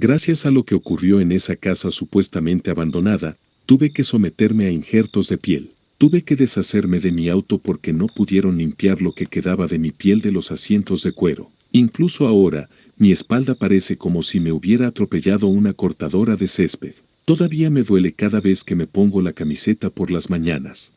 Gracias a lo que ocurrió en esa casa supuestamente abandonada, tuve que someterme a injertos de piel. Tuve que deshacerme de mi auto porque no pudieron limpiar lo que quedaba de mi piel de los asientos de cuero. Incluso ahora, mi espalda parece como si me hubiera atropellado una cortadora de césped. Todavía me duele cada vez que me pongo la camiseta por las mañanas.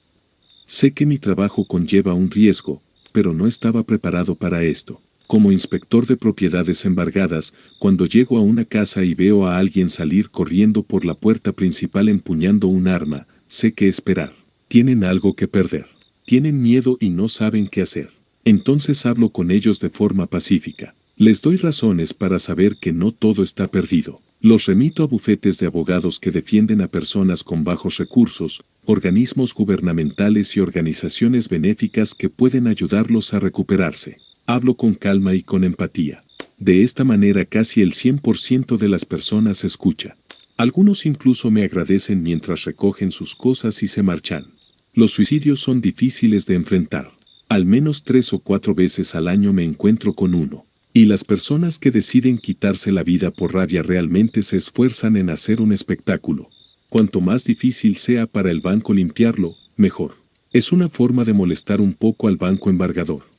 Sé que mi trabajo conlleva un riesgo, pero no estaba preparado para esto. Como inspector de propiedades embargadas, cuando llego a una casa y veo a alguien salir corriendo por la puerta principal empuñando un arma, sé qué esperar. Tienen algo que perder. Tienen miedo y no saben qué hacer. Entonces hablo con ellos de forma pacífica. Les doy razones para saber que no todo está perdido. Los remito a bufetes de abogados que defienden a personas con bajos recursos, organismos gubernamentales y organizaciones benéficas que pueden ayudarlos a recuperarse. Hablo con calma y con empatía. De esta manera casi el 100% de las personas escucha. Algunos incluso me agradecen mientras recogen sus cosas y se marchan. Los suicidios son difíciles de enfrentar. Al menos 3 o 4 veces al año me encuentro con uno. Y las personas que deciden quitarse la vida por rabia realmente se esfuerzan en hacer un espectáculo. Cuanto más difícil sea para el banco limpiarlo, mejor. Es una forma de molestar un poco al banco embargador.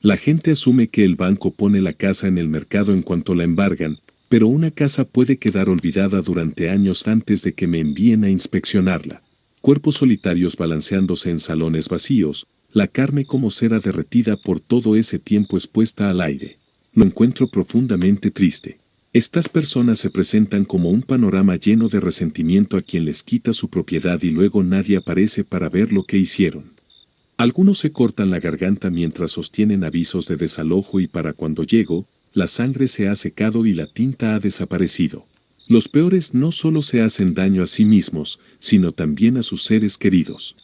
La gente asume que el banco pone la casa en el mercado en cuanto la embargan, pero una casa puede quedar olvidada durante años antes de que me envíen a inspeccionarla. Cuerpos solitarios balanceándose en salones vacíos, la carne como cera derretida por todo ese tiempo expuesta al aire. Lo encuentro profundamente triste. Estas personas se presentan como un panorama lleno de resentimiento a quien les quita su propiedad y luego nadie aparece para ver lo que hicieron. Algunos se cortan la garganta mientras sostienen avisos de desalojo y para cuando llego, la sangre se ha secado y la tinta ha desaparecido. Los peores no solo se hacen daño a sí mismos, sino también a sus seres queridos.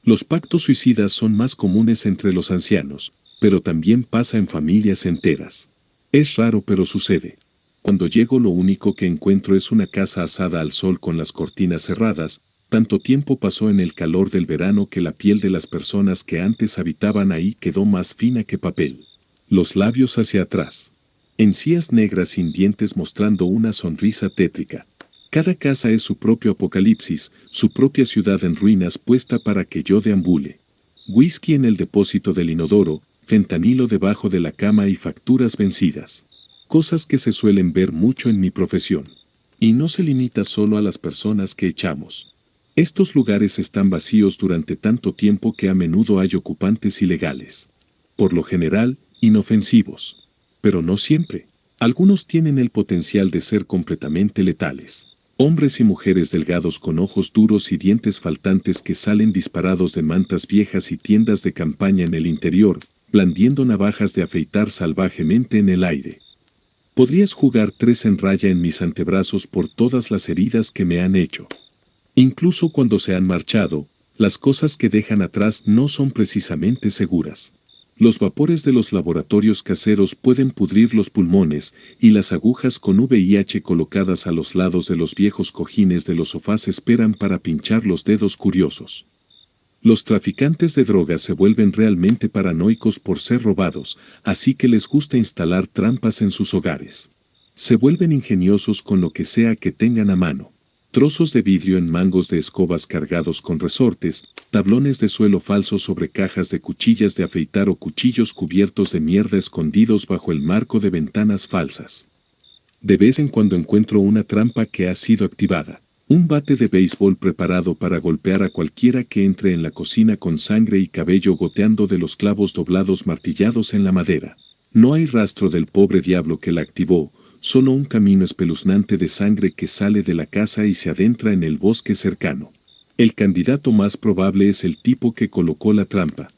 Los pactos suicidas son más comunes entre los ancianos, pero también pasa en familias enteras. Es raro pero sucede. Cuando llego lo único que encuentro es una casa asada al sol con las cortinas cerradas. Tanto tiempo pasó en el calor del verano que la piel de las personas que antes habitaban ahí quedó más fina que papel. Los labios hacia atrás. Encías negras sin dientes mostrando una sonrisa tétrica. Cada casa es su propio apocalipsis, su propia ciudad en ruinas puesta para que yo deambule. Whisky en el depósito del inodoro, fentanilo debajo de la cama y facturas vencidas. Cosas que se suelen ver mucho en mi profesión. Y no se limita solo a las personas que echamos. Estos lugares están vacíos durante tanto tiempo que a menudo hay ocupantes ilegales. Por lo general, inofensivos. Pero no siempre. Algunos tienen el potencial de ser completamente letales. Hombres y mujeres delgados con ojos duros y dientes faltantes que salen disparados de mantas viejas y tiendas de campaña en el interior, blandiendo navajas de afeitar salvajemente en el aire. Podrías jugar 3 en raya en mis antebrazos por todas las heridas que me han hecho. Incluso cuando se han marchado, las cosas que dejan atrás no son precisamente seguras. Los vapores de los laboratorios caseros pueden pudrir los pulmones y las agujas con VIH colocadas a los lados de los viejos cojines de los sofás esperan para pinchar los dedos curiosos. Los traficantes de drogas se vuelven realmente paranoicos por ser robados, así que les gusta instalar trampas en sus hogares. Se vuelven ingeniosos con lo que sea que tengan a mano. Trozos de vidrio en mangos de escobas cargados con resortes, tablones de suelo falsos sobre cajas de cuchillas de afeitar o cuchillos cubiertos de mierda escondidos bajo el marco de ventanas falsas. De vez en cuando encuentro una trampa que ha sido activada. Un bate de béisbol preparado para golpear a cualquiera que entre en la cocina con sangre y cabello goteando de los clavos doblados martillados en la madera. No hay rastro del pobre diablo que la activó, solo un camino espeluznante de sangre que sale de la casa y se adentra en el bosque cercano. El candidato más probable es el tipo que colocó la trampa.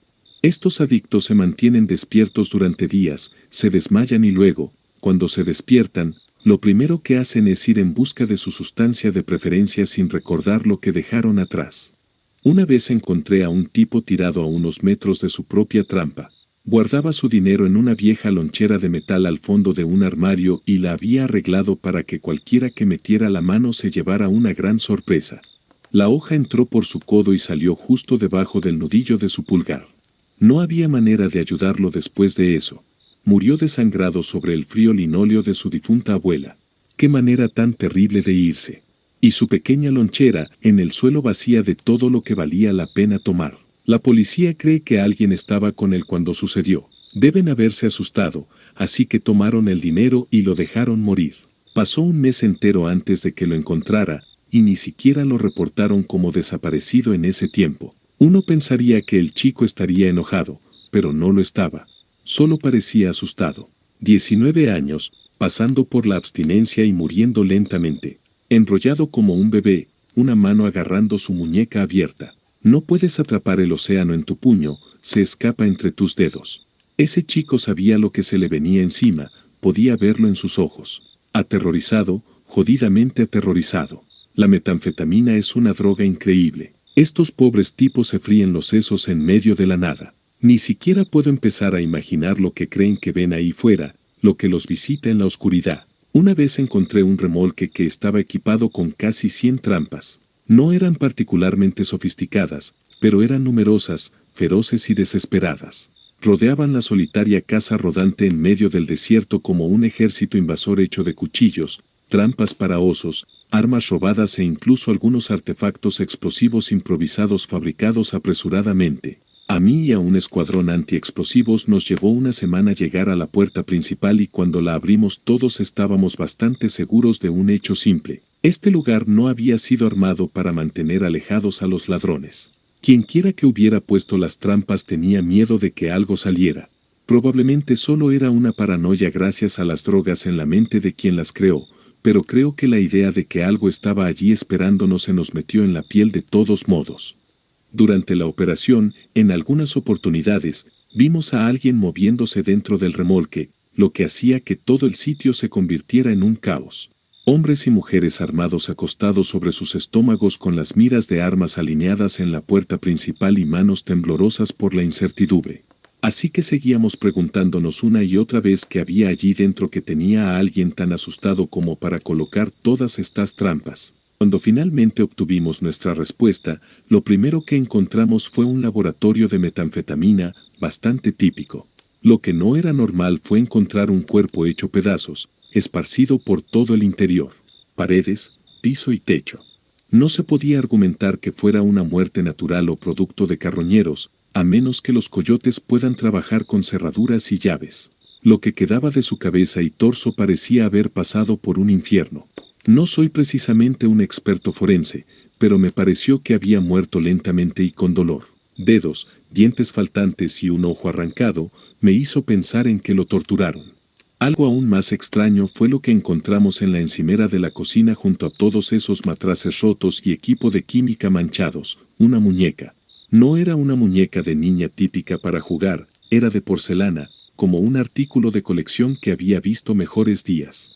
Estos adictos se mantienen despiertos durante días, se desmayan y luego, cuando se despiertan, lo primero que hacen es ir en busca de su sustancia de preferencia sin recordar lo que dejaron atrás. Una vez encontré a un tipo tirado a unos metros de su propia trampa. Guardaba su dinero en una vieja lonchera de metal al fondo de un armario y la había arreglado para que cualquiera que metiera la mano se llevara una gran sorpresa. La hoja entró por su codo y salió justo debajo del nudillo de su pulgar. No había manera de ayudarlo después de eso. Murió desangrado sobre el frío linóleo de su difunta abuela. Qué manera tan terrible de irse. Y su pequeña lonchera, en el suelo vacía de todo lo que valía la pena tomar. La policía cree que alguien estaba con él cuando sucedió. Deben haberse asustado, así que tomaron el dinero y lo dejaron morir. Pasó un mes entero antes de que lo encontrara, y ni siquiera lo reportaron como desaparecido en ese tiempo. Uno pensaría que el chico estaría enojado, pero no lo estaba. Solo parecía asustado. 19 años, pasando por la abstinencia y muriendo lentamente. Enrollado como un bebé, una mano agarrando su muñeca abierta. No puedes atrapar el océano en tu puño, se escapa entre tus dedos. Ese chico sabía lo que se le venía encima, podía verlo en sus ojos. Aterrorizado, jodidamente aterrorizado. La metanfetamina es una droga increíble. Estos pobres tipos se fríen los sesos en medio de la nada. Ni siquiera puedo empezar a imaginar lo que creen que ven ahí fuera, lo que los visita en la oscuridad. Una vez encontré un remolque que estaba equipado con casi 100 trampas. No eran particularmente sofisticadas, pero eran numerosas, feroces y desesperadas. Rodeaban la solitaria casa rodante en medio del desierto como un ejército invasor hecho de cuchillos, trampas para osos, armas robadas e incluso algunos artefactos explosivos improvisados fabricados apresuradamente. A mí y a un escuadrón antiexplosivos nos llevó una semana llegar a la puerta principal y cuando la abrimos todos estábamos bastante seguros de un hecho simple. Este lugar no había sido armado para mantener alejados a los ladrones. Quienquiera que hubiera puesto las trampas tenía miedo de que algo saliera. Probablemente solo era una paranoia gracias a las drogas en la mente de quien las creó, pero creo que la idea de que algo estaba allí esperándonos se nos metió en la piel de todos modos. Durante la operación, en algunas oportunidades, vimos a alguien moviéndose dentro del remolque, lo que hacía que todo el sitio se convirtiera en un caos. Hombres y mujeres armados acostados sobre sus estómagos con las miras de armas alineadas en la puerta principal y manos temblorosas por la incertidumbre. Así que seguíamos preguntándonos una y otra vez qué había allí dentro que tenía a alguien tan asustado como para colocar todas estas trampas. Cuando finalmente obtuvimos nuestra respuesta, lo primero que encontramos fue un laboratorio de metanfetamina, bastante típico. Lo que no era normal fue encontrar un cuerpo hecho pedazos, esparcido por todo el interior, paredes, piso y techo. No se podía argumentar que fuera una muerte natural o producto de carroñeros, a menos que los coyotes puedan trabajar con cerraduras y llaves. Lo que quedaba de su cabeza y torso parecía haber pasado por un infierno. No soy precisamente un experto forense, pero me pareció que había muerto lentamente y con dolor. Dedos, dientes faltantes y un ojo arrancado, me hizo pensar en que lo torturaron. Algo aún más extraño fue lo que encontramos en la encimera de la cocina junto a todos esos matraces rotos y equipo de química manchados, una muñeca. No era una muñeca de niña típica para jugar, era de porcelana, como un artículo de colección que había visto mejores días.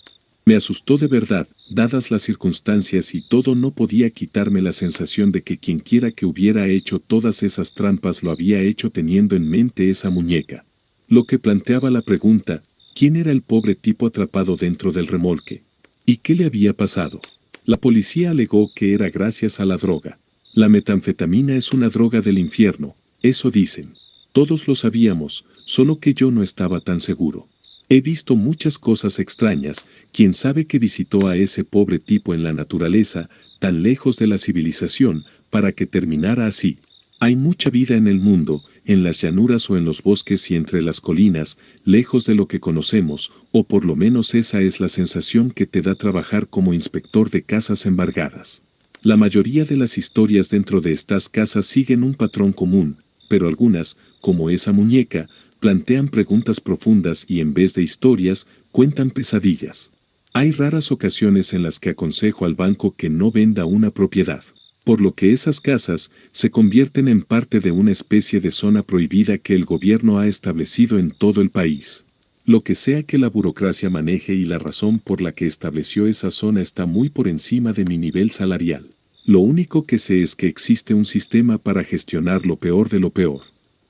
Me asustó de verdad, dadas las circunstancias y todo no podía quitarme la sensación de que quienquiera que hubiera hecho todas esas trampas lo había hecho teniendo en mente esa muñeca. Lo que planteaba la pregunta, ¿quién era el pobre tipo atrapado dentro del remolque? ¿Y qué le había pasado? La policía alegó que era gracias a la droga. La metanfetamina es una droga del infierno, eso dicen. Todos lo sabíamos, solo que yo no estaba tan seguro. He visto muchas cosas extrañas, quién sabe que visitó a ese pobre tipo en la naturaleza, tan lejos de la civilización, para que terminara así. Hay mucha vida en el mundo, en las llanuras o en los bosques y entre las colinas, lejos de lo que conocemos, o por lo menos esa es la sensación que te da trabajar como inspector de casas embargadas. La mayoría de las historias dentro de estas casas siguen un patrón común, pero algunas, como esa muñeca, plantean preguntas profundas y en vez de historias, cuentan pesadillas. Hay raras ocasiones en las que aconsejo al banco que no venda una propiedad, por lo que esas casas se convierten en parte de una especie de zona prohibida que el gobierno ha establecido en todo el país. Lo que sea que la burocracia maneje y la razón por la que estableció esa zona está muy por encima de mi nivel salarial. Lo único que sé es que existe un sistema para gestionar lo peor de lo peor.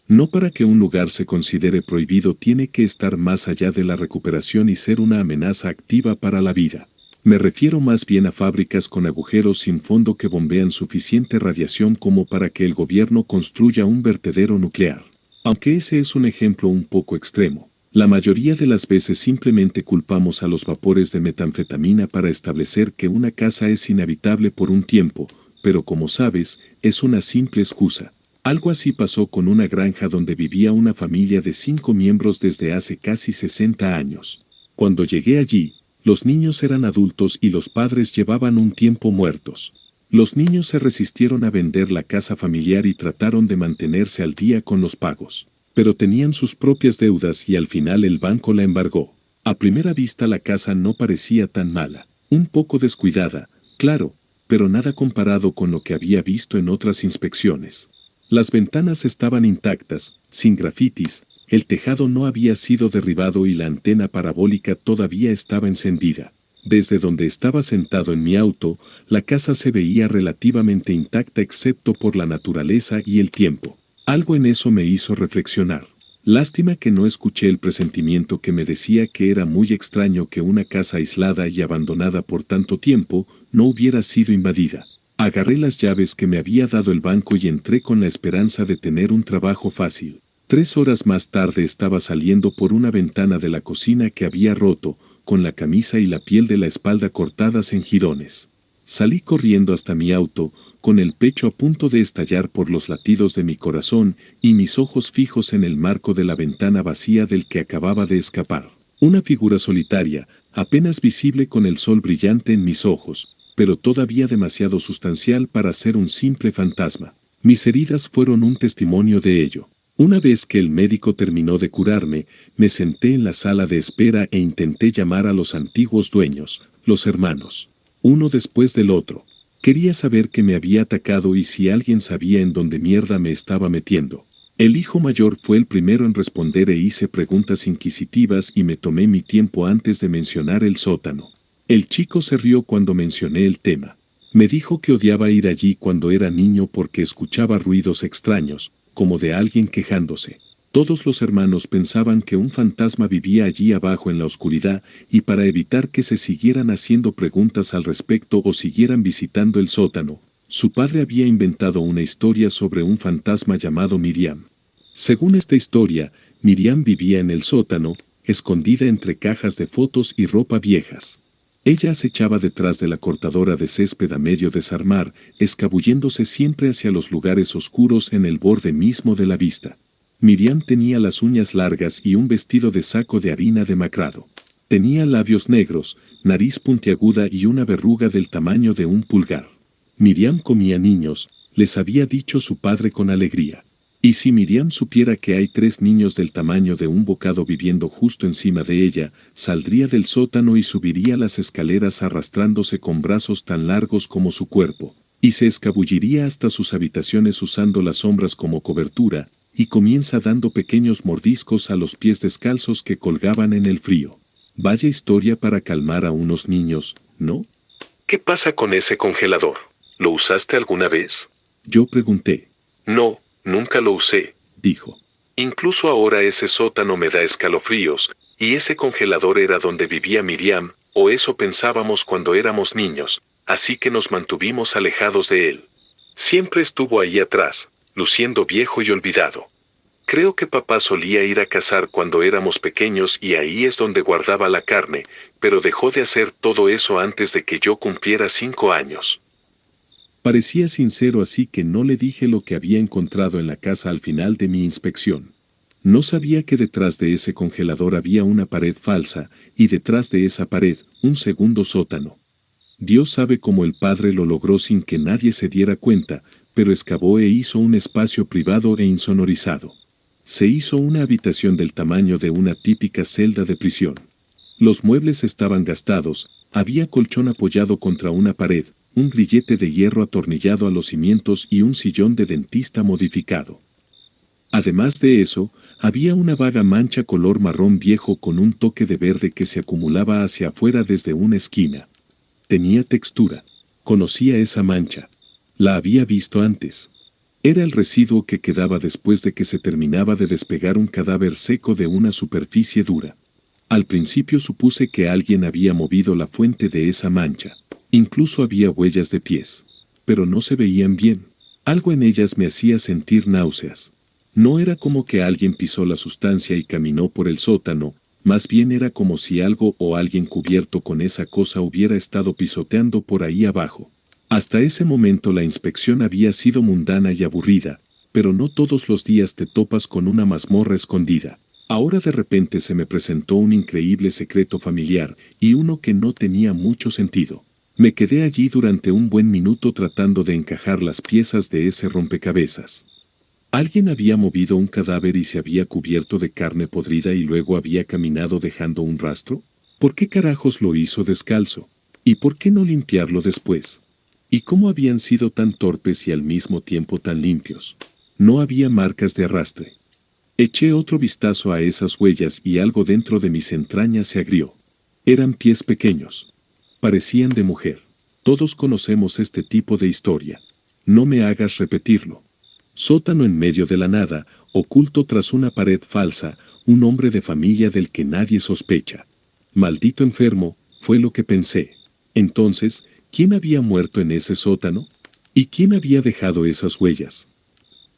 No para que un lugar se considere prohibido tiene que estar más allá de la recuperación y ser una amenaza activa para la vida. Me refiero más bien a fábricas con agujeros sin fondo que bombean suficiente radiación como para que el gobierno construya un vertedero nuclear. Aunque ese es un ejemplo un poco extremo. La mayoría de las veces simplemente culpamos a los vapores de metanfetamina para establecer que una casa es inhabitable por un tiempo, pero como sabes, es una simple excusa. Algo así pasó con una granja donde vivía una familia de 5 miembros desde hace casi 60 años. Cuando llegué allí, los niños eran adultos y los padres llevaban un tiempo muertos. Los niños se resistieron a vender la casa familiar y trataron de mantenerse al día con los pagos. Pero tenían sus propias deudas y al final el banco la embargó. A primera vista la casa no parecía tan mala. Un poco descuidada, claro, pero nada comparado con lo que había visto en otras inspecciones. Las ventanas estaban intactas, sin grafitis, el tejado no había sido derribado y la antena parabólica todavía estaba encendida. Desde donde estaba sentado en mi auto, la casa se veía relativamente intacta excepto por la naturaleza y el tiempo. Algo en eso me hizo reflexionar. Lástima que no escuché el presentimiento que me decía que era muy extraño que una casa aislada y abandonada por tanto tiempo no hubiera sido invadida. Agarré las llaves que me había dado el banco y entré con la esperanza de tener un trabajo fácil. 3 horas más tarde estaba saliendo por una ventana de la cocina que había roto, con la camisa y la piel de la espalda cortadas en jirones. Salí corriendo hasta mi auto, con el pecho a punto de estallar por los latidos de mi corazón y mis ojos fijos en el marco de la ventana vacía del que acababa de escapar. Una figura solitaria, apenas visible con el sol brillante en mis ojos, pero todavía demasiado sustancial para ser un simple fantasma. Mis heridas fueron un testimonio de ello. Una vez que el médico terminó de curarme, me senté en la sala de espera e intenté llamar a los antiguos dueños, los hermanos, uno después del otro. Quería saber qué me había atacado y si alguien sabía en dónde mierda me estaba metiendo. El hijo mayor fue el primero en responder e hice preguntas inquisitivas y me tomé mi tiempo antes de mencionar el sótano. El chico se rió cuando mencioné el tema. Me dijo que odiaba ir allí cuando era niño porque escuchaba ruidos extraños, como de alguien quejándose. Todos los hermanos pensaban que un fantasma vivía allí abajo en la oscuridad y para evitar que se siguieran haciendo preguntas al respecto o siguieran visitando el sótano, su padre había inventado una historia sobre un fantasma llamado Miriam. Según esta historia, Miriam vivía en el sótano, escondida entre cajas de fotos y ropa viejas. Ella acechaba detrás de la cortadora de césped a medio desarmar, escabulléndose siempre hacia los lugares oscuros en el borde mismo de la vista. Miriam tenía las uñas largas y un vestido de saco de harina demacrado. Tenía labios negros, nariz puntiaguda y una verruga del tamaño de un pulgar. Miriam comía niños, les había dicho su padre con alegría. Y si Miriam supiera que hay 3 niños del tamaño de un bocado viviendo justo encima de ella, saldría del sótano y subiría las escaleras arrastrándose con brazos tan largos como su cuerpo, y se escabulliría hasta sus habitaciones usando las sombras como cobertura, y comienza dando pequeños mordiscos a los pies descalzos que colgaban en el frío. Vaya historia para calmar a unos niños, ¿no? ¿Qué pasa con ese congelador? ¿Lo usaste alguna vez? Yo pregunté. No, nunca lo usé, dijo. Incluso ahora ese sótano me da escalofríos, y ese congelador era donde vivía Miriam, o eso pensábamos cuando éramos niños, así que nos mantuvimos alejados de él. Siempre estuvo ahí atrás, luciendo viejo y olvidado. Creo que papá solía ir a cazar cuando éramos pequeños y ahí es donde guardaba la carne, pero dejó de hacer todo eso antes de que yo cumpliera 5 años. Parecía sincero, así que no le dije lo que había encontrado en la casa al final de mi inspección. No sabía que detrás de ese congelador había una pared falsa, y detrás de esa pared, un segundo sótano. Dios sabe cómo el padre lo logró sin que nadie se diera cuenta, pero excavó e hizo un espacio privado e insonorizado. Se hizo una habitación del tamaño de una típica celda de prisión. Los muebles estaban gastados, había colchón apoyado contra una pared, un grillete de hierro atornillado a los cimientos y un sillón de dentista modificado. Además de eso, había una vaga mancha color marrón viejo con un toque de verde que se acumulaba hacia afuera desde una esquina. Tenía textura. Conocía esa mancha. La había visto antes. Era el residuo que quedaba después de que se terminaba de despegar un cadáver seco de una superficie dura. Al principio supuse que alguien había movido la fuente de esa mancha. Incluso había huellas de pies. Pero no se veían bien. Algo en ellas me hacía sentir náuseas. No era como que alguien pisó la sustancia y caminó por el sótano, más bien era como si algo o alguien cubierto con esa cosa hubiera estado pisoteando por ahí abajo. Hasta ese momento la inspección había sido mundana y aburrida, pero no todos los días te topas con una mazmorra escondida. Ahora de repente se me presentó un increíble secreto familiar, y uno que no tenía mucho sentido. Me quedé allí durante un buen minuto tratando de encajar las piezas de ese rompecabezas. Alguien había movido un cadáver y se había cubierto de carne podrida y luego había caminado dejando un rastro. ¿Por qué carajos lo hizo descalzo? ¿Y por qué no limpiarlo después? ¿Y cómo habían sido tan torpes y al mismo tiempo tan limpios? No había marcas de arrastre. Eché otro vistazo a esas huellas y algo dentro de mis entrañas se agrió. Eran pies pequeños. Parecían de mujer. Todos conocemos este tipo de historia. No me hagas repetirlo. Sótano en medio de la nada, oculto tras una pared falsa, un hombre de familia del que nadie sospecha. Maldito enfermo, fue lo que pensé. Entonces, ¿quién había muerto en ese sótano? ¿Y quién había dejado esas huellas?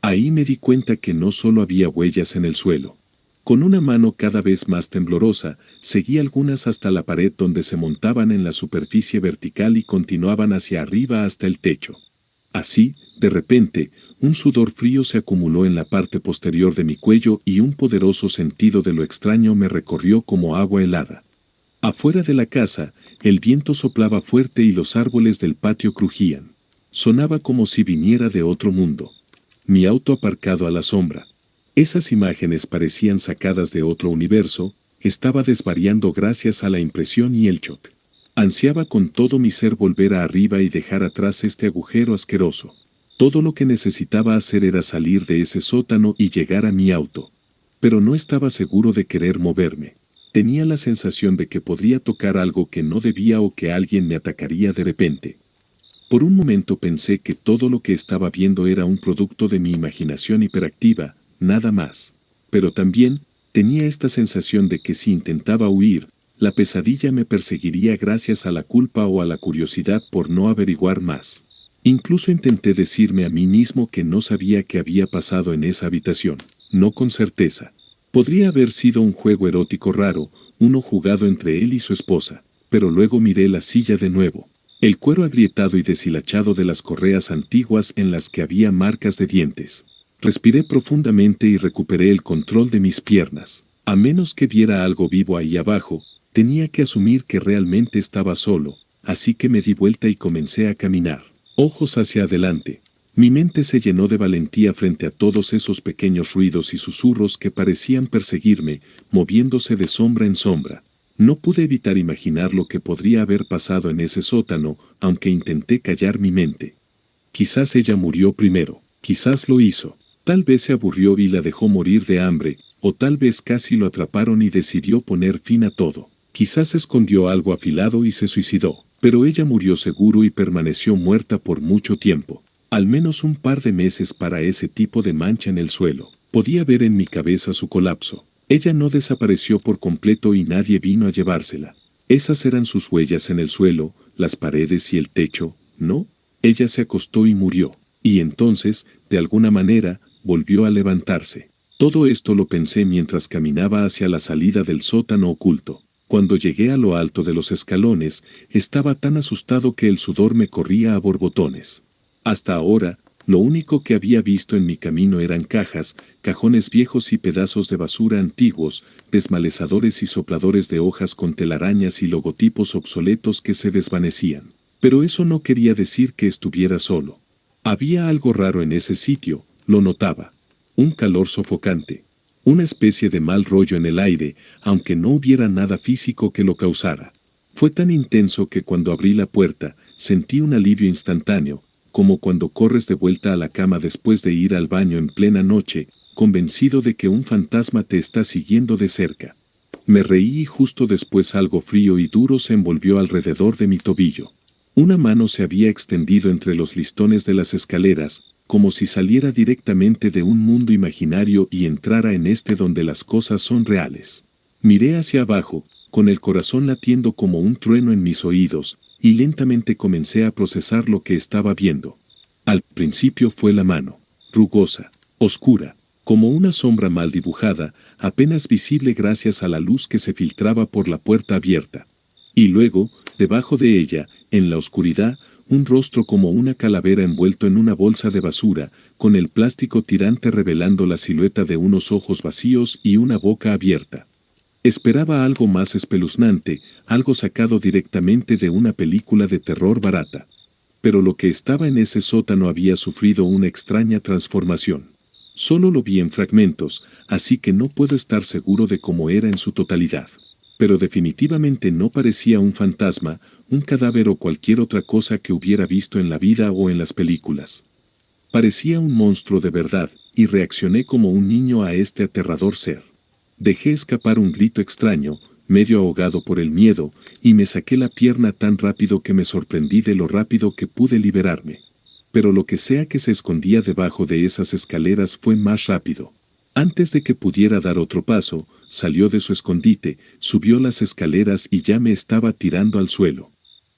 Ahí me di cuenta que no solo había huellas en el suelo. Con una mano cada vez más temblorosa, seguí algunas hasta la pared donde se montaban en la superficie vertical y continuaban hacia arriba hasta el techo. Así, de repente, un sudor frío se acumuló en la parte posterior de mi cuello y un poderoso sentido de lo extraño me recorrió como agua helada. Afuera de la casa, el viento soplaba fuerte y los árboles del patio crujían. Sonaba como si viniera de otro mundo. Mi auto aparcado a la sombra. Esas imágenes parecían sacadas de otro universo, estaba desvariando gracias a la impresión y el shock. Ansiaba con todo mi ser volver a arriba y dejar atrás este agujero asqueroso. Todo lo que necesitaba hacer era salir de ese sótano y llegar a mi auto. Pero no estaba seguro de querer moverme. Tenía la sensación de que podría tocar algo que no debía o que alguien me atacaría de repente. Por un momento pensé que todo lo que estaba viendo era un producto de mi imaginación hiperactiva, nada más. Pero también tenía esta sensación de que si intentaba huir, la pesadilla me perseguiría gracias a la culpa o a la curiosidad por no averiguar más. Incluso intenté decirme a mí mismo que no sabía qué había pasado en esa habitación, no con certeza. Podría haber sido un juego erótico raro, uno jugado entre él y su esposa, pero luego miré la silla de nuevo. El cuero agrietado y deshilachado de las correas antiguas en las que había marcas de dientes. Respiré profundamente y recuperé el control de mis piernas. A menos que viera algo vivo ahí abajo, tenía que asumir que realmente estaba solo, así que me di vuelta y comencé a caminar, ojos hacia adelante. Mi mente se llenó de valentía frente a todos esos pequeños ruidos y susurros que parecían perseguirme, moviéndose de sombra en sombra. No pude evitar imaginar lo que podría haber pasado en ese sótano, aunque intenté callar mi mente. Quizás ella murió primero, quizás lo hizo, tal vez se aburrió y la dejó morir de hambre, o tal vez casi lo atraparon y decidió poner fin a todo. Quizás escondió algo afilado y se suicidó, pero ella murió seguro y permaneció muerta por mucho tiempo. Al menos un par de meses para ese tipo de mancha en el suelo. Podía ver en mi cabeza su colapso. Ella no desapareció por completo y nadie vino a llevársela. Esas eran sus huellas en el suelo, las paredes y el techo, ¿no? Ella se acostó y murió. Y entonces, de alguna manera, volvió a levantarse. Todo esto lo pensé mientras caminaba hacia la salida del sótano oculto. Cuando llegué a lo alto de los escalones, estaba tan asustado que el sudor me corría a borbotones. Hasta ahora, lo único que había visto en mi camino eran cajas, cajones viejos y pedazos de basura antiguos, desmalezadores y sopladores de hojas con telarañas y logotipos obsoletos que se desvanecían. Pero eso no quería decir que estuviera solo. Había algo raro en ese sitio, lo notaba. Un calor sofocante. Una especie de mal rollo en el aire, aunque no hubiera nada físico que lo causara. Fue tan intenso que cuando abrí la puerta, sentí un alivio instantáneo, como cuando corres de vuelta a la cama después de ir al baño en plena noche, convencido de que un fantasma te está siguiendo de cerca. Me reí y justo después algo frío y duro se envolvió alrededor de mi tobillo. Una mano se había extendido entre los listones de las escaleras, como si saliera directamente de un mundo imaginario y entrara en este donde las cosas son reales. Miré hacia abajo, con el corazón latiendo como un trueno en mis oídos, y lentamente comencé a procesar lo que estaba viendo. Al principio fue la mano, rugosa, oscura, como una sombra mal dibujada, apenas visible gracias a la luz que se filtraba por la puerta abierta. Y luego, debajo de ella, en la oscuridad, un rostro como una calavera envuelto en una bolsa de basura, con el plástico tirante revelando la silueta de unos ojos vacíos y una boca abierta. Esperaba algo más espeluznante, algo sacado directamente de una película de terror barata. Pero lo que estaba en ese sótano había sufrido una extraña transformación. Solo lo vi en fragmentos, así que no puedo estar seguro de cómo era en su totalidad. Pero definitivamente no parecía un fantasma, un cadáver o cualquier otra cosa que hubiera visto en la vida o en las películas. Parecía un monstruo de verdad, y reaccioné como un niño a este aterrador ser. Dejé escapar un grito extraño, medio ahogado por el miedo, y me saqué la pierna tan rápido que me sorprendí de lo rápido que pude liberarme. Pero lo que sea que se escondía debajo de esas escaleras fue más rápido. Antes de que pudiera dar otro paso, salió de su escondite, subió las escaleras y ya me estaba tirando al suelo.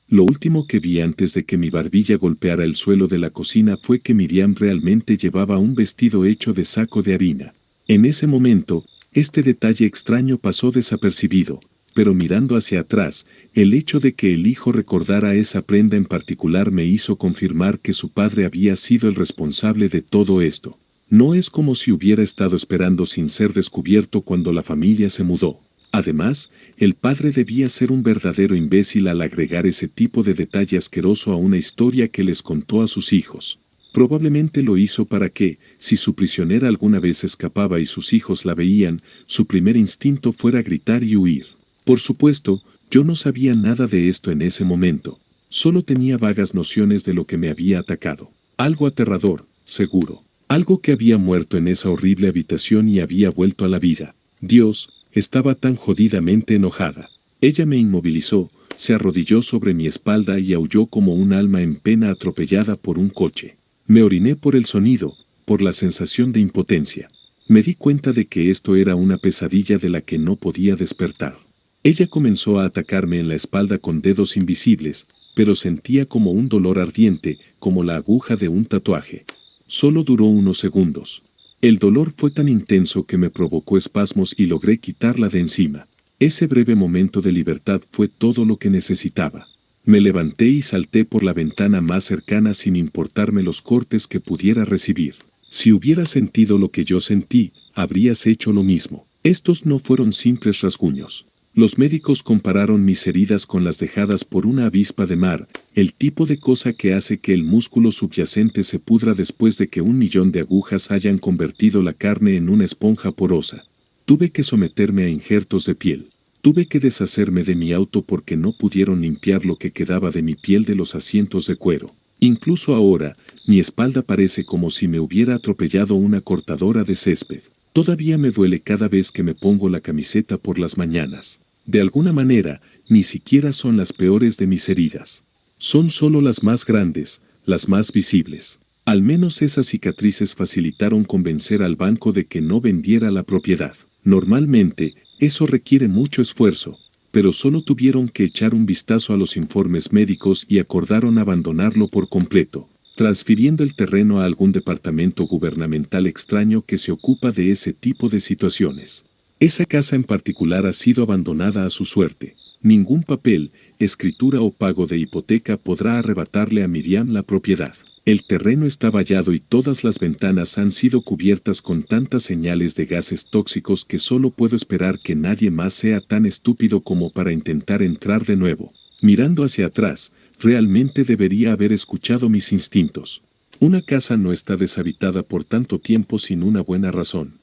Lo último que vi antes de que mi barbilla golpeara el suelo de la cocina fue que Miriam realmente llevaba un vestido hecho de saco de harina. En ese momento, este detalle extraño pasó desapercibido, pero mirando hacia atrás, el hecho de que el hijo recordara esa prenda en particular me hizo confirmar que su padre había sido el responsable de todo esto. No es como si hubiera estado esperando sin ser descubierto cuando la familia se mudó. Además, el padre debía ser un verdadero imbécil al agregar ese tipo de detalle asqueroso a una historia que les contó a sus hijos. Probablemente lo hizo para que, si su prisionera alguna vez escapaba y sus hijos la veían, su primer instinto fuera gritar y huir. Por supuesto, yo no sabía nada de esto en ese momento. Solo tenía vagas nociones de lo que me había atacado. Algo aterrador, seguro. Algo que había muerto en esa horrible habitación y había vuelto a la vida. Dios, estaba tan jodidamente enojada. Ella me inmovilizó, se arrodilló sobre mi espalda y aulló como un alma en pena atropellada por un coche. Me oriné por el sonido, por la sensación de impotencia. Me di cuenta de que esto era una pesadilla de la que no podía despertar. Ella comenzó a atacarme en la espalda con dedos invisibles, pero sentía como un dolor ardiente, como la aguja de un tatuaje. Solo duró unos segundos. El dolor fue tan intenso que me provocó espasmos y logré quitarla de encima. Ese breve momento de libertad fue todo lo que necesitaba. Me levanté y salté por la ventana más cercana sin importarme los cortes que pudiera recibir. Si hubieras sentido lo que yo sentí, habrías hecho lo mismo. Estos no fueron simples rasguños. Los médicos compararon mis heridas con las dejadas por una avispa de mar, el tipo de cosa que hace que el músculo subyacente se pudra después de que 1.000.000 de agujas hayan convertido la carne en una esponja porosa. Tuve que someterme a injertos de piel. Tuve que deshacerme de mi auto porque no pudieron limpiar lo que quedaba de mi piel de los asientos de cuero. Incluso ahora, mi espalda parece como si me hubiera atropellado una cortadora de césped. Todavía me duele cada vez que me pongo la camiseta por las mañanas. De alguna manera, ni siquiera son las peores de mis heridas. Son solo las más grandes, las más visibles. Al menos esas cicatrices facilitaron convencer al banco de que no vendiera la propiedad. Normalmente, eso requiere mucho esfuerzo, pero solo tuvieron que echar un vistazo a los informes médicos y acordaron abandonarlo por completo, transfiriendo el terreno a algún departamento gubernamental extraño que se ocupa de ese tipo de situaciones. Esa casa en particular ha sido abandonada a su suerte. Ningún papel, escritura o pago de hipoteca podrá arrebatarle a Miriam la propiedad. El terreno está vallado y todas las ventanas han sido cubiertas con tantas señales de gases tóxicos que solo puedo esperar que nadie más sea tan estúpido como para intentar entrar de nuevo. Mirando hacia atrás, realmente debería haber escuchado mis instintos. Una casa no está deshabitada por tanto tiempo sin una buena razón.